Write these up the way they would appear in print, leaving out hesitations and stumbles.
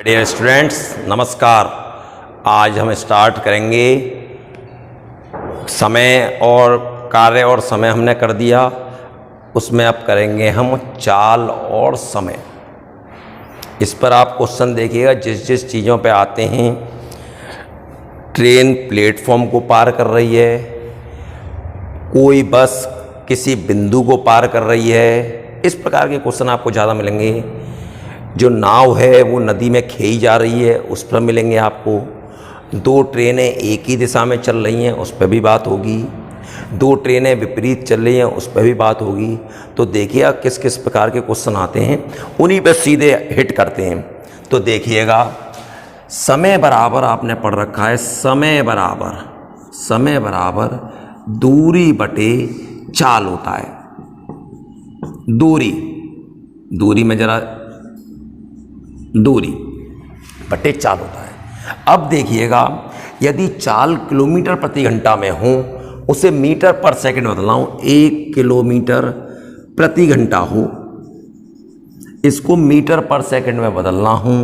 Dear students नमस्कार। आज हम स्टार्ट करेंगे समय और कार्य और समय हमने कर दिया, उसमें अब करेंगे हम चाल और समय। इस पर आप क्वेश्चन देखिएगा जिस जिस चीज़ों पे आते हैं। ट्रेन प्लेटफॉर्म को पार कर रही है, कोई बस किसी बिंदु को पार कर रही है, इस प्रकार के क्वेश्चन आपको ज़्यादा मिलेंगे। जो नाव है वो नदी में खेई जा रही है, उस पर मिलेंगे आपको। दो ट्रेनें एक ही दिशा में चल रही हैं, उस पर भी बात होगी। दो ट्रेनें विपरीत चल रही हैं, उस पर भी बात होगी। तो देखिएगा किस किस प्रकार के क्वेश्चन आते हैं, उन्हीं पर सीधे हिट करते हैं। तो देखिएगा समय बराबर आपने पढ़ रखा है, समय बराबर दूरी बटे चाल होता है। दूरी में जरा दूरी बटे चाल होता है। अब देखिएगा यदि चाल किलोमीटर प्रति घंटा में हो, उसे मीटर पर सेकंड बदलना हो, 1 किलोमीटर प्रति घंटा हो, इसको मीटर पर सेकंड में बदलना हो,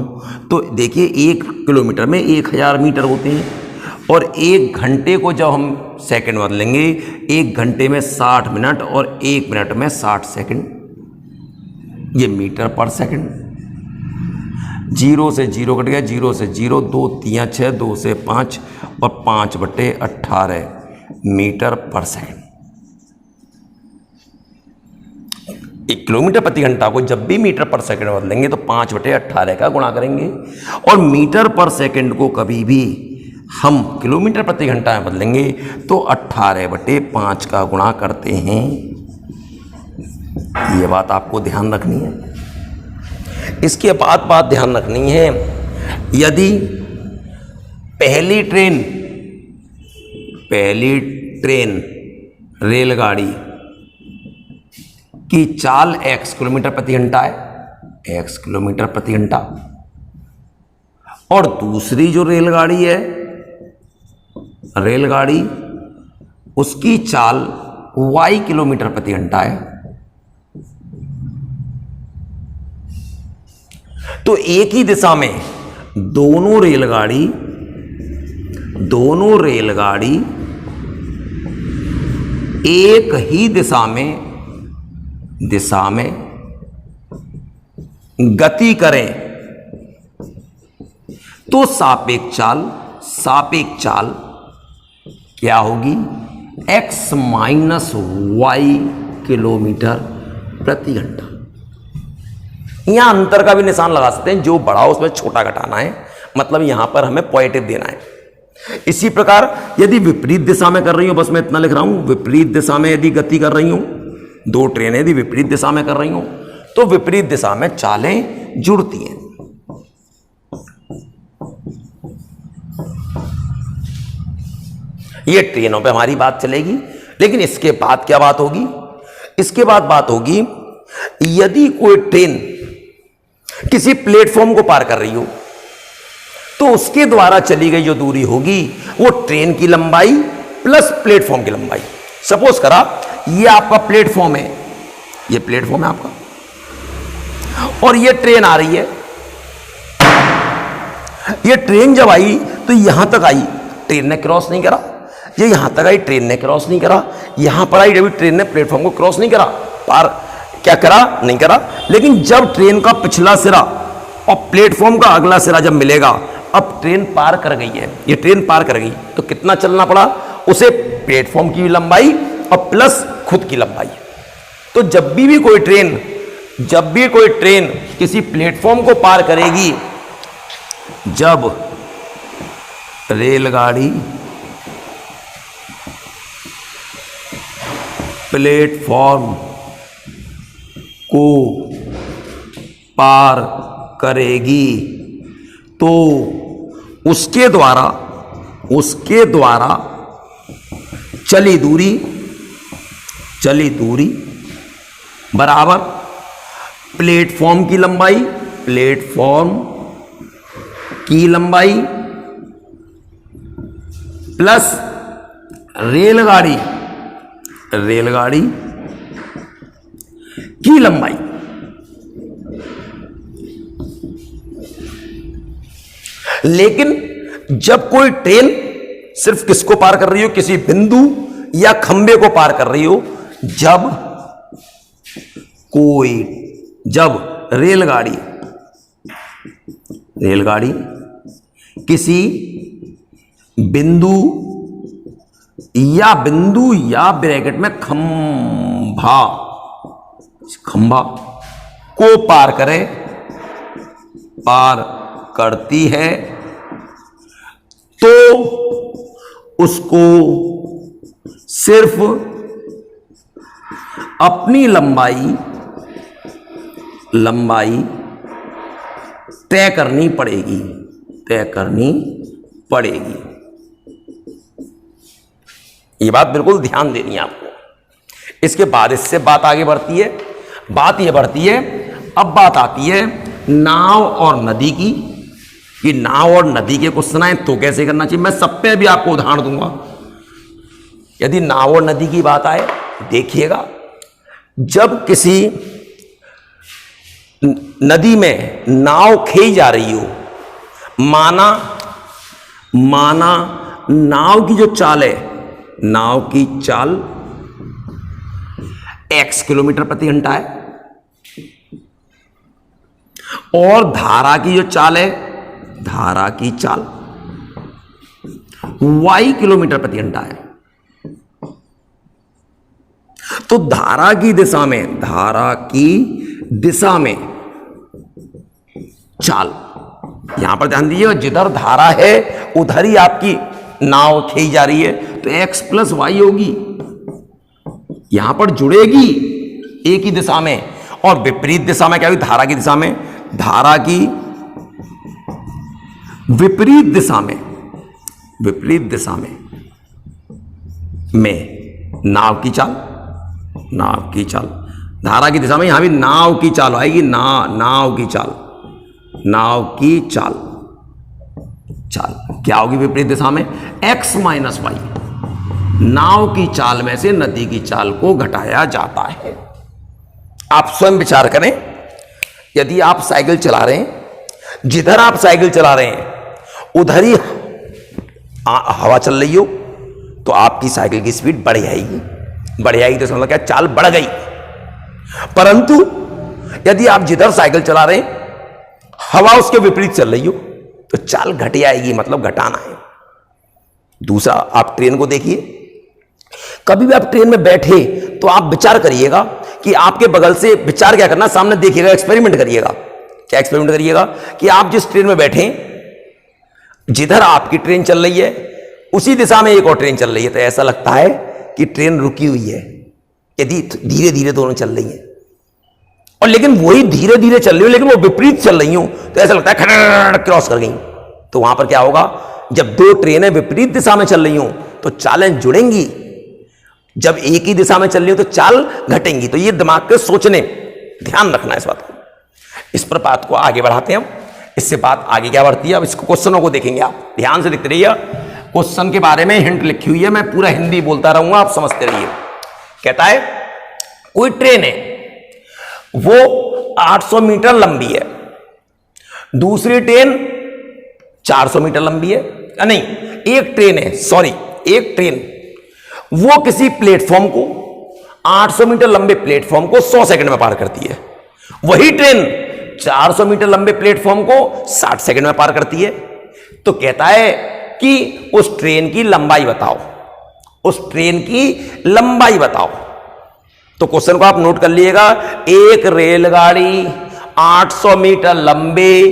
तो देखिए 1 किलोमीटर में 1000 मीटर होते हैं। और 1 घंटे को जब हम सेकंड बदलेंगे, 1 घंटे में 60 मिनट और 1 मिनट में 60 सेकंड, ये मीटर पर सेकंड। 0 से 0 कट गया, 0 से 0, 2 3 6, 2 से 5 और 5/18 मीटर पर सेकंड। 1 किलोमीटर प्रति घंटा को जब भी मीटर पर सेकंड बदलेंगे तो 5/18 का गुणा करेंगे। और मीटर पर सेकंड को कभी भी हम किलोमीटर प्रति घंटा में बदलेंगे तो 18/5 का गुणा करते हैं। ये बात आपको ध्यान रखनी है। इसके बाद बात ध्यान रखनी है, यदि पहली ट्रेन रेलगाड़ी की चाल x किलोमीटर प्रति घंटा है, x किलोमीटर प्रति घंटा, और दूसरी जो रेलगाड़ी है उसकी चाल y किलोमीटर प्रति घंटा है, तो एक ही दिशा में दोनों रेलगाड़ी एक ही दिशा में गति करें तो सापेक्ष चाल क्या होगी? x माइनस वाई किलोमीटर प्रति घंटा। यहां अंतर का भी निशान लगा सकते हैं, जो बड़ा हो उसमें छोटा घटाना है, मतलब यहां पर हमें पॉजिटिव देना है। इसी प्रकार यदि विपरीत दिशा में कर रही हूं, बस मैं इतना लिख रहा हूं, विपरीत दिशा में यदि गति कर रही हूं, दो ट्रेनें यदि विपरीत दिशा में कर रही हूं, तो विपरीत दिशा में चालें जुड़ती हैं। ये ट्रेनों पे हमारी बात चलेगी। लेकिन इसके बाद क्या बात होगी? इसके बाद बात होगी यदि कोई ट्रेन किसी प्लेटफॉर्म को पार कर रही हो, तो उसके द्वारा चली गई जो दूरी होगी वो ट्रेन की लंबाई प्लस प्लेटफॉर्म की लंबाई। सपोज करा ये आपका प्लेटफॉर्म है, ये प्लेटफॉर्म है आपका, और ये ट्रेन आ रही है। ये ट्रेन जब आई तो यहां तक आई, ट्रेन ने क्रॉस नहीं करा। ये यहां तक आई, ट्रेन ने क्रॉस नहीं करा। यहां पर आई, जब ट्रेन ने प्लेटफॉर्म को क्रॉस नहीं करा, पार क्या करा? नहीं करा। लेकिन जब ट्रेन का पिछला सिरा और प्लेटफॉर्म का अगला सिरा जब मिलेगा, अब ट्रेन पार कर गई है, ये ट्रेन पार कर गई, तो कितना चलना पड़ा उसे? प्लेटफॉर्म की लंबाई और प्लस खुद की लंबाई। तो जब भी कोई ट्रेन किसी प्लेटफॉर्म को पार करेगी, जब रेलगाड़ी प्लेटफॉर्म को पार करेगी, तो उसके द्वारा चली दूरी बराबर प्लेटफॉर्म की लंबाई प्लस रेलगाड़ी की लंबाई। लेकिन जब कोई ट्रेन सिर्फ किसको पार कर रही हो, किसी बिंदु या खंबे को पार कर रही हो, जब रेलगाड़ी किसी बिंदु या ब्रैकेट में खंभा को पार करती है तो उसको सिर्फ अपनी लंबाई तय करनी पड़ेगी। ये बात बिल्कुल ध्यान देनी है आपको। इसके बाद इससे बात आगे बढ़ती है। बात यह बढ़ती है, अब बात आती है नाव और नदी की, कि नाव और नदी के क्वेश्चन आए तो कैसे करना चाहिए। मैं सब पे भी आपको उदाहरण दूंगा। यदि नाव और नदी की बात आए, देखिएगा, जब किसी नदी में नाव खींची जा रही हो, माना नाव की जो चाल है, नाव की चाल x किलोमीटर प्रति घंटा है और धारा की जो चाल है, धारा की चाल y किलोमीटर प्रति घंटा है। तो धारा की दिशा में चाल, यहां पर ध्यान दीजिए, जिधर धारा है उधर ही आपकी नाव खींची जा रही है, तो x प्लस वाई होगी, यहां पर जुड़ेगी एक ही दिशा में। और विपरीत दिशा में क्या हुई, धारा की दिशा में, धारा की विपरीत दिशा में नाव की चाल, धारा की दिशा में यहां भी नाव की चाल आएगी, नाव की चाल क्या होगी विपरीत दिशा में, x माइनस वाई। नाव की चाल में से नदी की चाल को घटाया जाता है। आप स्वयं विचार करें, यदि आप साइकिल चला रहे हैं, जिधर आप साइकिल चला रहे हैं उधर ही हवा चल रही हो, तो आपकी साइकिल की स्पीड बढ़ जाएगी तो समझ लो क्या, चाल बढ़ गई। परंतु यदि आप जिधर साइकिल चला रहे हैं हवा उसके विपरीत चल रही हो, तो चाल घट जाएगी, मतलब घटाना है। दूसरा, आप ट्रेन को देखिए, कभी भी आप ट्रेन में बैठे तो आप विचार करिएगा कि आपके बगल से, विचार क्या करना, सामने देखिएगा, एक्सपेरिमेंट करिएगा। क्या एक्सपेरिमेंट करिएगा कि आप जिस ट्रेन में बैठे, जिधर आपकी ट्रेन चल रही है उसी दिशा में एक और ट्रेन चल रही है, तो ऐसा लगता है कि ट्रेन रुकी हुई है, यदि धीरे धीरे दोनों चल रही है। और लेकिन वही धीरे धीरे चल रही हो, लेकिन वो विपरीत चल रही हो, तो ऐसा लगता है खड़खड़ क्रॉस कर गई। तो वहां पर क्या होगा, जब दो ट्रेनें विपरीत दिशा में चल रही हो तो चालें जुड़ेंगी, जब एक ही दिशा में चल रही हो तो चाल घटेंगी। तो ये दिमाग के सोचने, ध्यान रखना इस बात को। इस पर बात को आगे बढ़ाते हैं हम। इससे बात आगे क्या बढ़ती है, अब इसको क्वेश्चनों को देखेंगे। आप ध्यान से देखते रहिए, क्वेश्चन के बारे में हिंट लिखी हुई है, मैं पूरा हिंदी बोलता रहूंगा, आप समझते रहिए। कहता है कोई ट्रेन है, वो 800 मीटर लंबी है, दूसरी ट्रेन 400 मीटर लंबी है, नहीं, एक ट्रेन वो किसी प्लेटफॉर्म को, 800 मीटर लंबे प्लेटफॉर्म को 100 सेकंड में पार करती है। वही ट्रेन 400 मीटर लंबे प्लेटफॉर्म को 60 सेकंड में पार करती है। तो कहता है कि उस ट्रेन की लंबाई बताओ। तो क्वेश्चन को आप नोट कर लीजिएगा। एक रेलगाड़ी 800 मीटर लंबे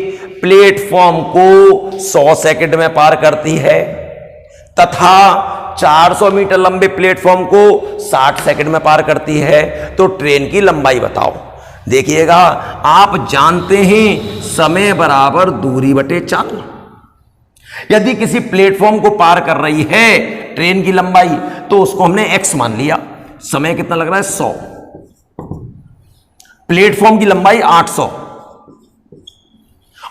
प्लेटफॉर्म को 100 सेकंड में पार करती है तथा 400 मीटर लंबे प्लेटफॉर्म को 60 सेकंड में पार करती है। तो ट्रेन की लंबाई बताओ। देखिएगा, आप जानते हैं समय बराबर दूरी बटे चाल। यदि किसी प्लेटफॉर्म को पार कर रही है ट्रेन की लंबाई, तो उसको हमने x मान लिया। समय कितना लग रहा है, 100। प्लेटफॉर्म की लंबाई 800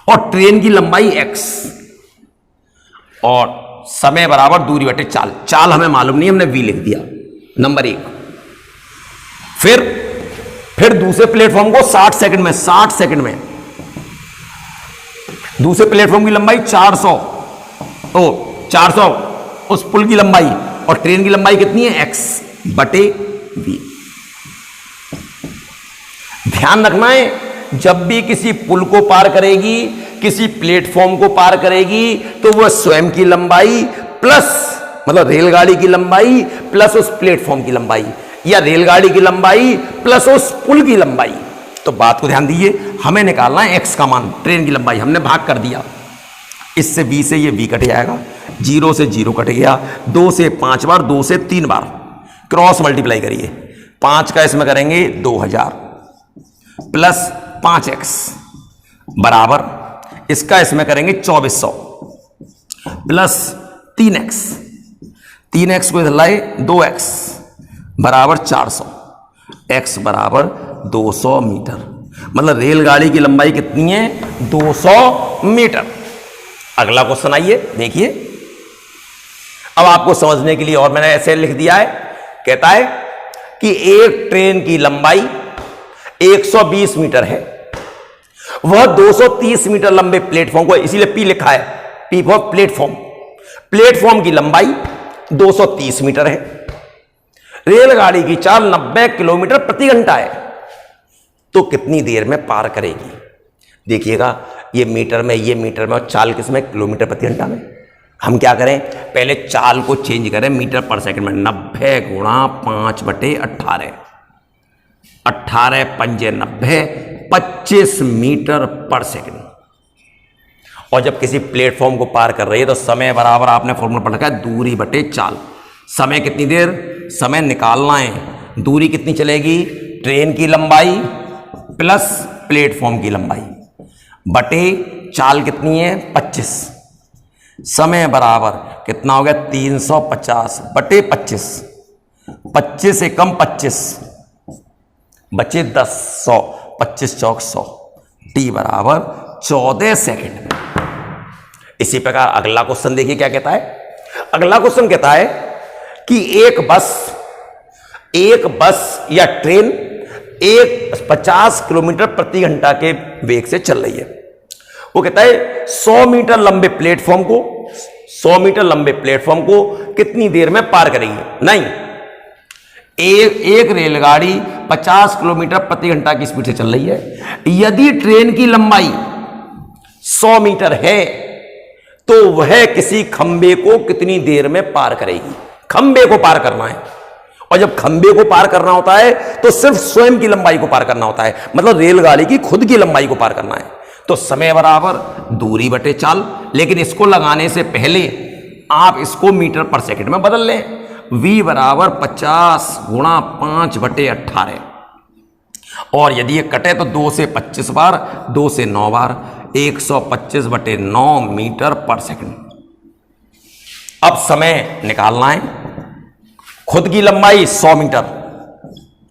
और ट्रेन की लंबाई x, और समय बराबर दूरी बटे चाल। चाल हमें मालूम नहीं, हमने v लिख दिया, नंबर 1। फिर दूसरे प्लेटफॉर्म को 60 सेकंड में दूसरे प्लेटफॉर्म की लंबाई 400 उस पुल की लंबाई, और ट्रेन की लंबाई कितनी है, x बटे v। ध्यान रखना है, जब भी किसी पुल को पार करेगी, किसी प्लेटफॉर्म को पार करेगी, तो वह स्वयं की लंबाई प्लस, मतलब रेलगाड़ी की लंबाई प्लस उस प्लेटफॉर्म की लंबाई, या रेलगाड़ी की लंबाई प्लस उस पुल की लंबाई। तो बात को ध्यान दीजिए, हमें निकालना है x का मान, ट्रेन की लंबाई हमने भाग कर दिया, इससे v से ये v कट जाएगा, 0 से 0 कट गया, 2 से 5 बार, 2 से 3 बार, क्रॉस मल्टीप्लाई करिए, 5 का इसमें करेंगे 2000 प्लस 5x बराबर, इसका इसमें करेंगे 2400 प्लस 3x, 3x को इधर लाए 2x बराबर 400, x बराबर 200 मीटर। मतलब रेलगाड़ी की लंबाई कितनी है, 200 मीटर। अगला क्वेश्चन आइए देखिए, अब आपको समझने के लिए और मैंने ऐसे लिख दिया है, कहता है कि एक ट्रेन की लंबाई 120 मीटर है, वह 230 मीटर लंबे प्लेटफॉर्म को, इसीलिए P लिखा है, P फॉर प्लेटफॉर्म, प्लेटफॉर्म की लंबाई 230 मीटर है, रेलगाड़ी की चाल 90 किलोमीटर प्रति घंटा है, तो कितनी देर में पार करेगी। देखिएगा, ये मीटर में, ये मीटर में, और चाल किसमें, किलोमीटर प्रति घंटा में। हम क्या करें, पहले चाल को चेंज करें मीटर पर सेकंड में, 90 गुणा 5 बटे 18, 18 पंजे 90, 25 मीटर पर सेकंड। और जब किसी प्लेटफॉर्म को पार कर रही है तो समय बराबर, आपने फॉर्मूला पढ़ रखा है, दूरी बटे चाल। समय कितनी देर, समय निकालना है, दूरी कितनी चलेगी, ट्रेन की लंबाई प्लस प्लेटफॉर्म की लंबाई बटे चाल कितनी है, 25, समय बराबर कितना हो गया, 350 बटे 25, 25 से कम 25 बचे 10, 100, 25 चौक 100, टी बराबर 14 सेकेंड। इसी प्रकार अगला क्वेश्चन देखिए क्या कहता है। अगला क्वेश्चन कहता है कि एक बस या ट्रेन 50 किलोमीटर प्रति घंटा के वेग से चल रही है। वो कहता है 100 मीटर लंबे प्लेटफॉर्म को कितनी देर में पार करेगी। नहीं, एक रेलगाड़ी 50 किलोमीटर प्रति घंटा की स्पीड से चल रही है। यदि ट्रेन की लंबाई 100 मीटर है तो वह किसी खंबे को कितनी देर में पार करेगी। खंबे को पार करना है, और जब खंबे को पार करना होता है तो सिर्फ स्वयं की लंबाई को पार करना होता है, मतलब रेलगाड़ी की खुद की लंबाई को पार करना है। तो समय बराबर दूरी बटे चाल, लेकिन इसको लगाने से पहले आप इसको मीटर पर सेकंड में बदल लें। v बराबर 50 गुणा 5 बटे 18, और यदि ये कटे तो 2 से 25 बार, 2 से 9 बार, 125 बटे 9 मीटर पर सेकंड। अब समय निकालना है, खुद की लंबाई 100 मीटर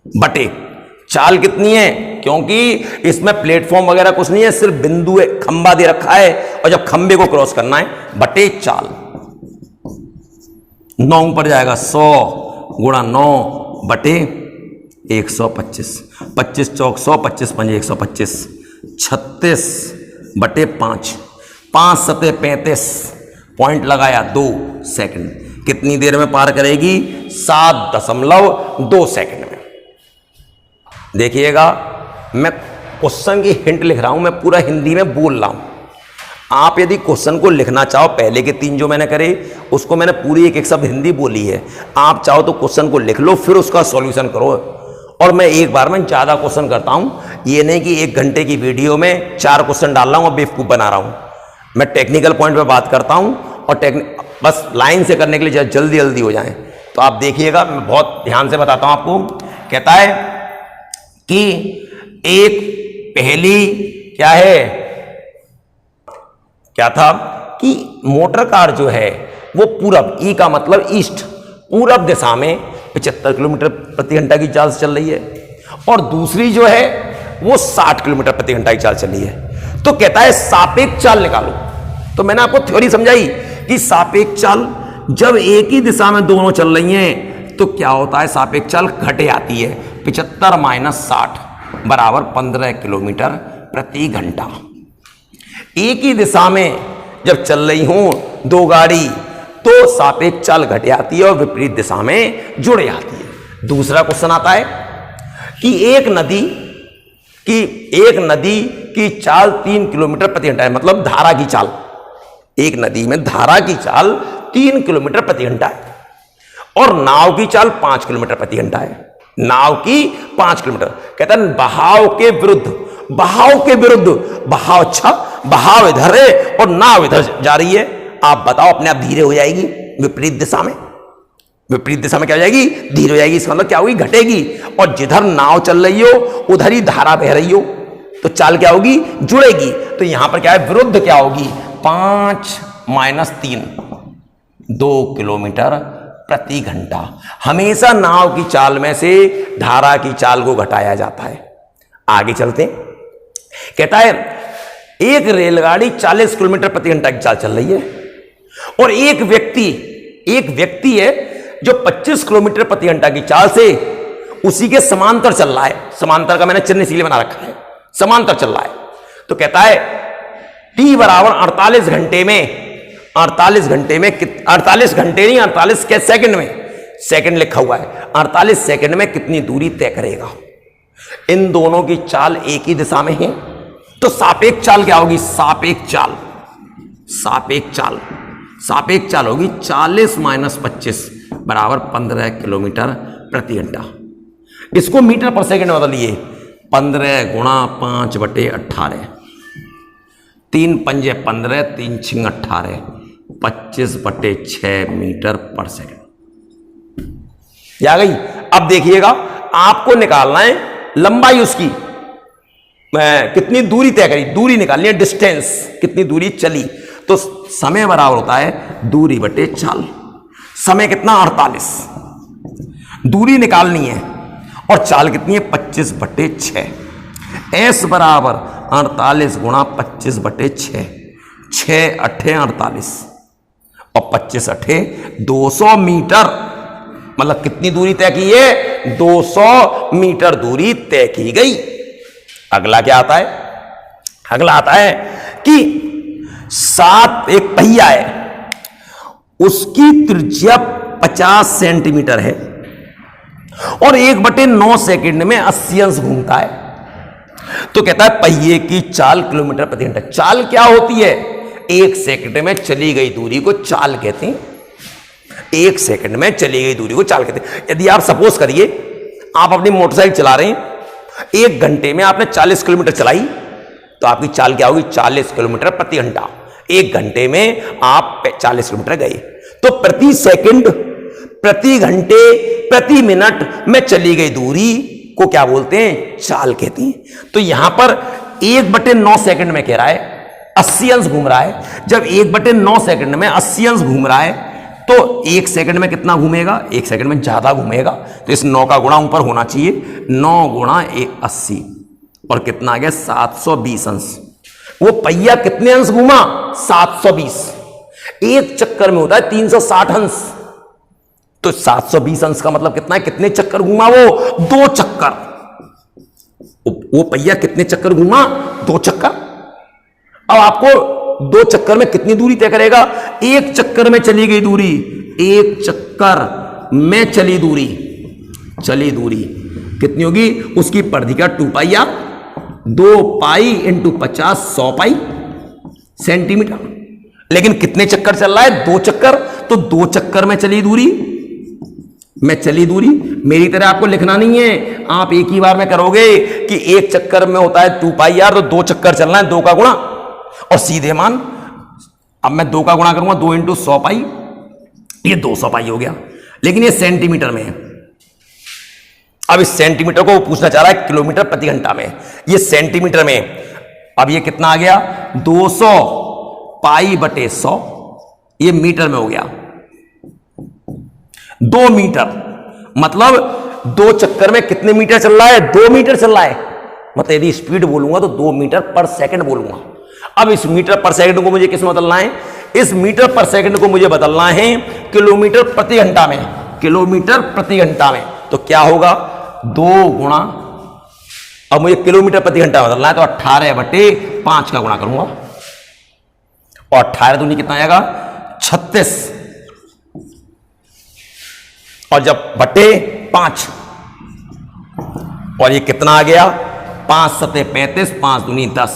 बटे चाल कितनी है, क्योंकि इसमें प्लेटफॉर्म वगैरह कुछ नहीं है, सिर्फ बिंदु है, खंबा दे रखा है, और जब खंबे को क्रॉस करना है बटे चाल। 9 ऊपर जाएगा, 100 गुणा 9 बटे 125, 25 चौक 100, 25 पंजे 125, 36 बटे 5, 5 सते 35, पॉइंट लगाया 2 सेकंड। कितनी देर में पार करेगी, 7.2 सेकंड में। देखिएगा, मैं क्वेश्चन की हिंट लिख रहा हूं, मैं पूरा हिंदी में बोल रहा हूं। आप यदि क्वेश्चन को लिखना चाहो, पहले के 3 जो मैंने करे उसको मैंने पूरी एक शब्द हिंदी बोली है, आप चाहो तो क्वेश्चन को लिख लो, फिर उसका सॉल्यूशन करो। और मैं एक बार में ज़्यादा क्वेश्चन करता हूं, ये नहीं कि 1 घंटे की वीडियो में 4 क्वेश्चन डाल रहा हूं और बेवकूफ़ बना रहा हूं। मैं टेक्निकल पॉइंट पे बात करता हूं, और बस लाइन से करने के लिए जल्दी जल्दी हो जाए। तो आप देखिएगा, मैं बहुत ध्यान से बताता हूं आपको। कहता है कि एक पहली क्या है, क्या था कि मोटर कार जो है वो पूरब, ई का मतलब ईस्ट, पूरब दिशा में 75 किलोमीटर प्रति घंटा की चाल से चल रही है, और दूसरी जो है वो 60 किलोमीटर प्रति घंटा की चाल चल रही है। तो कहता है सापेक्ष चाल निकालो। तो मैंने आपको थ्योरी समझाई कि सापेक्ष चाल जब एक ही दिशा में दोनों चल रही हैं तो क्या होता है, सापेक्ष चाल घटे आती है। 75 - 60 बराबर 15 किलोमीटर प्रति घंटा। एक ही दिशा में जब चल रही हूं दो गाड़ी तो सापेक्ष चाल घट जाती है और विपरीत दिशा में जुड़ जाती है। दूसरा क्वेश्चन आता है कि एक नदी की चाल 3 किलोमीटर प्रति घंटा है, मतलब धारा की चाल, एक नदी में धारा की चाल 3 किलोमीटर प्रति घंटा है और नाव की चाल 5 किलोमीटर प्रति घंटा है। नाव की 5 किलोमीटर, कहता है बहाव के विरुद्ध, बहाव अच्छा, बहाव इधर है और नाव इधर जा रही है, आप बताओ अपने आप धीरे हो जाएगी विपरीत दिशा में क्या हो जाएगी? धीरे हो जाएगी। इसका मतलब क्या होगी? घटेगी। और जिधर नाव चल रही हो उधर ही धारा बह रही हो तो चाल क्या होगी? जुड़ेगी। तो यहां पर क्या है? विरुद्ध क्या होगी? 5 - 3 2 किलोमीटर प्रति घंटा। हमेशा नाव की चाल में से धारा की चाल को घटाया जाता है। आगे चलते हैं। कहता है एक रेलगाड़ी 40 किलोमीटर प्रति घंटा की चाल चल रही है और एक व्यक्ति है जो 25 किलोमीटर प्रति घंटा की चाल से उसी के समांतर चल रहा है। समांतर का मैंने चिन्ह इसीलिए बना रखा है, समांतर चल रहा है। तो कहता है T बराबर 48 घंटे नहीं 48 के सेकंड में, सेकंड लिखा हुआ है, 48 सेकंड में कितनी दूरी तय करेगा? इन दोनों की चाल एक ही दिशा में है तो सापेक्ष चाल क्या होगी? सापेक्ष चाल होगी 40 - 25 बराबर 15 किलोमीटर प्रति घंटा। इसको मीटर पर सेकंड में बदलिए, 15 × 5/18, 3 × 5 = 15, 3 × 6 = 18, 25/6 मीटर पर सेकंड आ गई। अब देखिएगा आपको निकालना है लंबाई उसकी, कितनी दूरी तय करी, दूरी निकालनी है, डिस्टेंस कितनी दूरी चली। तो समय बराबर होता है दूरी बटे चाल। समय कितना? 48, दूरी निकालनी है और चाल कितनी है? 25/6। S बराबर 48 × 25/6, 6 × 8 = 48 और 25 × 8 = 200 मीटर। मतलब कितनी दूरी तय की है? 200 मीटर दूरी तय की गई। अगला क्या आता है? अगला आता है कि एक पहिया है, उसकी त्रिज्या 50 सेंटीमीटर है और 1/9 सेकंड में 80 अंश घूमता है। तो कहता है पहिए की चाल किलोमीटर प्रति घंटा। चाल क्या होती है? 1 सेकंड में चली गई दूरी को चाल कहते हैं। 1 सेकंड में चली गई दूरी को चाल कहते हैं। यदि आप सपोज करिए आप अपनी मोटरसाइकिल चला रहे हैं, 1 घंटे में आपने 40 किलोमीटर चलाई तो आपकी चाल क्या होगी? 40 किलोमीटर प्रति घंटा। 1 घंटे में आप 40 किलोमीटर गए तो प्रति सेकंड, प्रति घंटे, प्रति मिनट में चली गई दूरी को क्या बोलते हैं? चाल कहते हैं। तो यहां पर 1/9 सेकंड में कह रहा है 80 अंश घूम रहा है। जब 1/9 सेकंड में 80 अंश घूम रहा है तो 1 सेकंड में कितना घूमेगा? 1 सेकंड में ज्यादा घूमेगा। तो इस 9 का गुणा ऊपर होना चाहिए, 9 × 80 और कितना आ गया? 720 अंश। वो पहिया कितने अंश घूमा? 720। एक चक्कर में होता है 360 अंश। तो 720 अंश का मतलब कितना है? कितने चक्कर घूमा वो? 2 चक्कर। वो पहिया कितने चक्कर घूमा? 2 चक्कर। अब आपको 2 चक्कर में कितनी दूरी तय करेगा? 1 चक्कर में चली गई दूरी, 1 चक्कर में चली दूरी कितनी होगी? उसकी परिधि का 2π, 2π × 50 100 पाई सेंटीमीटर। लेकिन कितने चक्कर चल रहा है? 2 चक्कर। तो 2 चक्कर में चली दूरी मेरी तरह आपको लिखना नहीं है, आप एक ही बार में करोगे कि 1 चक्कर में होता है 2πr, तो 2 चक्कर चलना है, 2 का गुणा और सीधे मान। अब मैं 2 का गुणा करूंगा, 2 × 100 पाई, ये 200 पाई हो गया। लेकिन ये सेंटीमीटर में है। अब इस सेंटीमीटर को पूछना चाह रहा है किलोमीटर प्रति घंटा में, ये सेंटीमीटर में। अब ये कितना आ गया? 200 π/100, ये मीटर में हो गया। 2 मीटर मतलब 2 चक्कर में कितने मीटर चल रहा है? 2 मीटर चल रहा है। मतलब यदि स्पीड बोलूंगा तो 2 मीटर पर सेकंड बोलूंगा। अब इस मीटर पर सेकंड को मुझे किस में बदलना है? इस मीटर पर सेकंड को मुझे बदलना है किलोमीटर प्रति घंटा में। किलोमीटर प्रति घंटा में तो क्या होगा? 2 गुणा, अब मुझे किलोमीटर प्रति घंटा बदलना है तो 18/5 का गुणा करूंगा। और 18 दूनी कितना आएगा 36, और जब बटे 5, और ये कितना आ गया 5 सते 35, 5 दूनी 10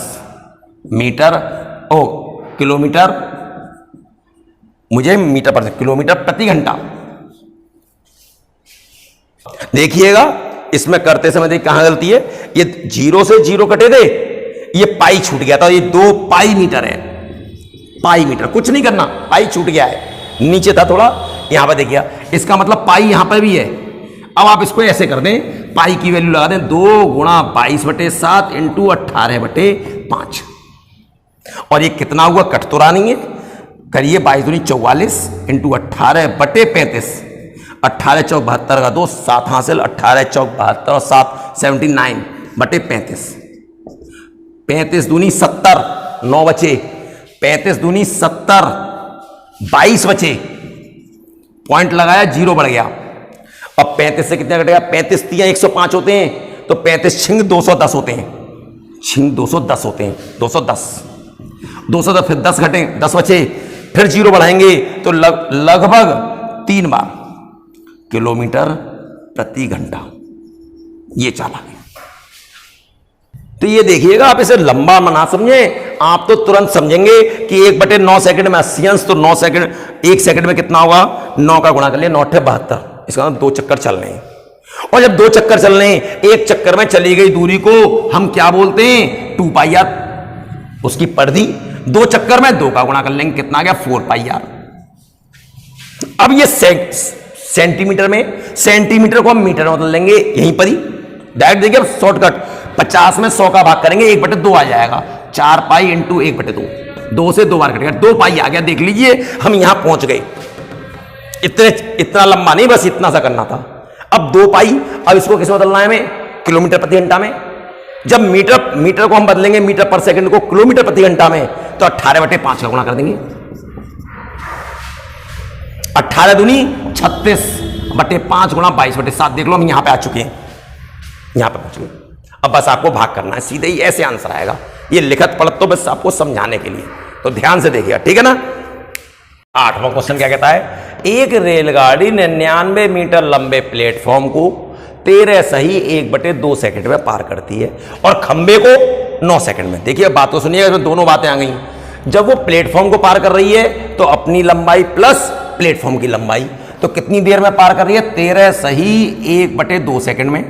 मीटर किलोमीटर, मुझे मीटर पर किलोमीटर प्रति घंटा। देखिएगा इसमें करते समय देखिए कहां गलती है, ये 0 से 0 कटे थे, ये पाई छूट गया था, ये 2 पाई मीटर है, पाई मीटर, कुछ नहीं करना, पाई छूट गया है, नीचे था थोड़ा, यहां पर देखिए, इसका मतलब पाई यहां पर भी है। अब आप इसको ऐसे कर दें, पाई की वैल्यू लगा दें 2 गुणा 22/7 इंटू 18/5, और ये कितना हुआ, कट तो रहा नहीं है, करिए 22 दूनी 44 इंटू 18/35, 18 चौक 72 का 2, 7 हासिल, 18 चौक 72 और 7 79/35, 35 दूनी 70, 9 बचे, 35 दूनी 70, 22 बचे, पॉइंट लगाया 0 बढ़ गया। अब 35 से कितना कटेगा, 35 3 105 होते हैं, तो 35 छिंग 210 होते हैं, छिंग 210 होते हैं, 210 फिर 10 घटे, 10 बचे, फिर 0 बढ़ाएंगे तो लगभग 3 बार किलोमीटर प्रति घंटा ये चाल आ गई। तो ये देखिएगा, आप इसे लंबा ना समझे, आप तो तुरंत समझेंगे कि 1/9 सेकंड में 80 अंश, तो 9 सेकंड, 1 सेकंड में कितना होगा, 9 का गुणा कर लिया, 9 × 72, इसका मतलब 2 चक्कर चल रहे हैं। और जब 2 चक्कर चल रहे हैं, एक चक्कर में चली गई दूरी को हम क्या बोलते हैं, 2πr, उसकी परिधि, 2 चक्कर में 2 का गुणा कर लेंगे, कितना आ गया 4πr। अब ये सेंटीमीटर में, सेंटीमीटर को हम मीटर में बदल लेंगे, यहीं पर ही डायरेक्ट देखिए, शॉर्टकट 50 में 100 का भाग करेंगे, 1/2 आ जाएगा, 4 पाई इंटू 1/2, 2 से 2 बार कटेगा, 2 पाई आ गया। देख लीजिए हम यहां पहुंच गए, इतना लंबा नहीं, बस इतना सा करना था। अब 2 पाई, अब इसको किस में बदलना है हमें, किलोमीटर प्रति घंटा में। जब मीटर को हम बदलेंगे मीटर पर सेकंड को किलोमीटर प्रति घंटा में, तो 18/5 का गुणा कर देंगे, 18 दूनी 36/5 गुणा 22/7। देख लो हम यहां पे आ चुके हैं, यहां पे पहुंच गए। अब बस आपको भाग करना है, सीधे ही ऐसे आंसर आएगा, ये लिखत पढ़त तो बस आपको समझाने के लिए, तो ध्यान से देखिएगा, ठीक है ना। 8वां क्वेश्चन क्या कहता है, एक रेलगाड़ी 99 मीटर लंबे प्लेटफॉर्म को 13 सही 1/2 सेकंड में पार करती है, और खंबे को 9 सेकंड में। देखिए बात तो सुनिएगा, इसमें दोनों बातें आ गई। जब वो प्लेटफॉर्म को पार कर रही है तो अपनी लंबाई प्लस प्लेटफॉर्म की लंबाई, तो कितनी देर में पार कर रही है, 13 सही 1/2 सेकंड में।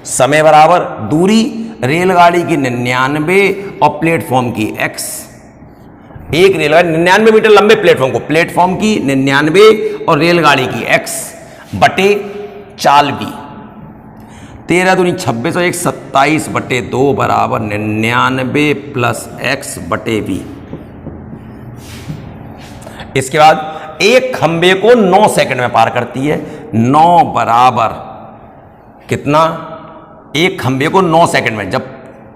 समय बराबर दूरी रेलगाड़ी की 99 और प्लेटफॉर्म की x। एक रेलगाड़ी 99 मीटर लंबे प्लेटफॉर्म को, प्लेटफॉर्म की 99 और रेलगाड़ी की x बटे चाल b। 13 दूनी 26 और 1 27/2 बराबर 99 प्लस x बटे v। इसके बाद एक खंबे को 9 सेकंड में पार करती है, 9 बराबर कितना, एक खंबे को 9 सेकंड में। जब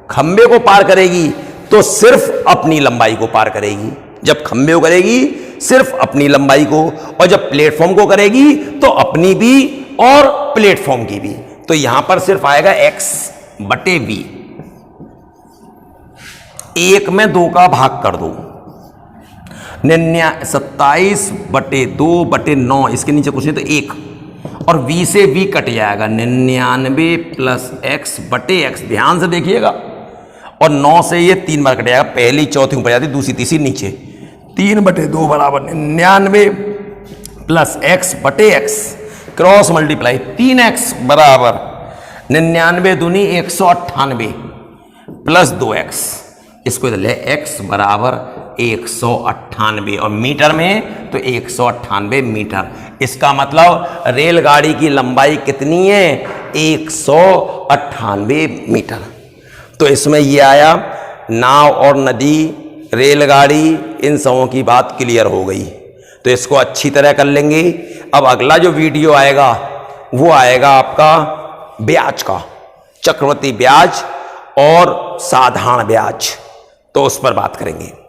खंबे को पार करेगी तो सिर्फ अपनी लंबाई को पार करेगी, जब खंबे को करेगी सिर्फ अपनी लंबाई को, और जब प्लेटफॉर्म को करेगी तो अपनी भी और प्लेटफॉर्म की भी। तो यहां पर सिर्फ आएगा x बटे v। 1 में 2 का भाग कर दो, 27/2/9, इसके नीचे कुछ नहीं तो 1, और v से v कट जाएगा, 99 प्लस x बटे x। ध्यान से देखिएगा, और 9 से ये 3 बार कट जाएगा, पहली चौथी ऊपर जाती, दूसरी तीसरी नीचे, 3/2 बराबर 99 प्लस x बटे x, क्रॉस मल्टीप्लाई, 3x बराबर 99 दूनी 198 प्लस 2x, इसको इधर ले, x बराबर 198, और मीटर में तो 198 मीटर। इसका मतलब रेलगाड़ी की लंबाई कितनी है, 198 मीटर। तो इसमें ये आया, नाव और नदी, रेलगाड़ी, इन सबों की बात क्लियर हो गई। तो इसको अच्छी तरह कर लेंगे। अब अगला जो वीडियो आएगा वो आएगा आपका ब्याज का, चक्रवृद्धि ब्याज और साधारण ब्याज, तो उस पर बात करेंगे।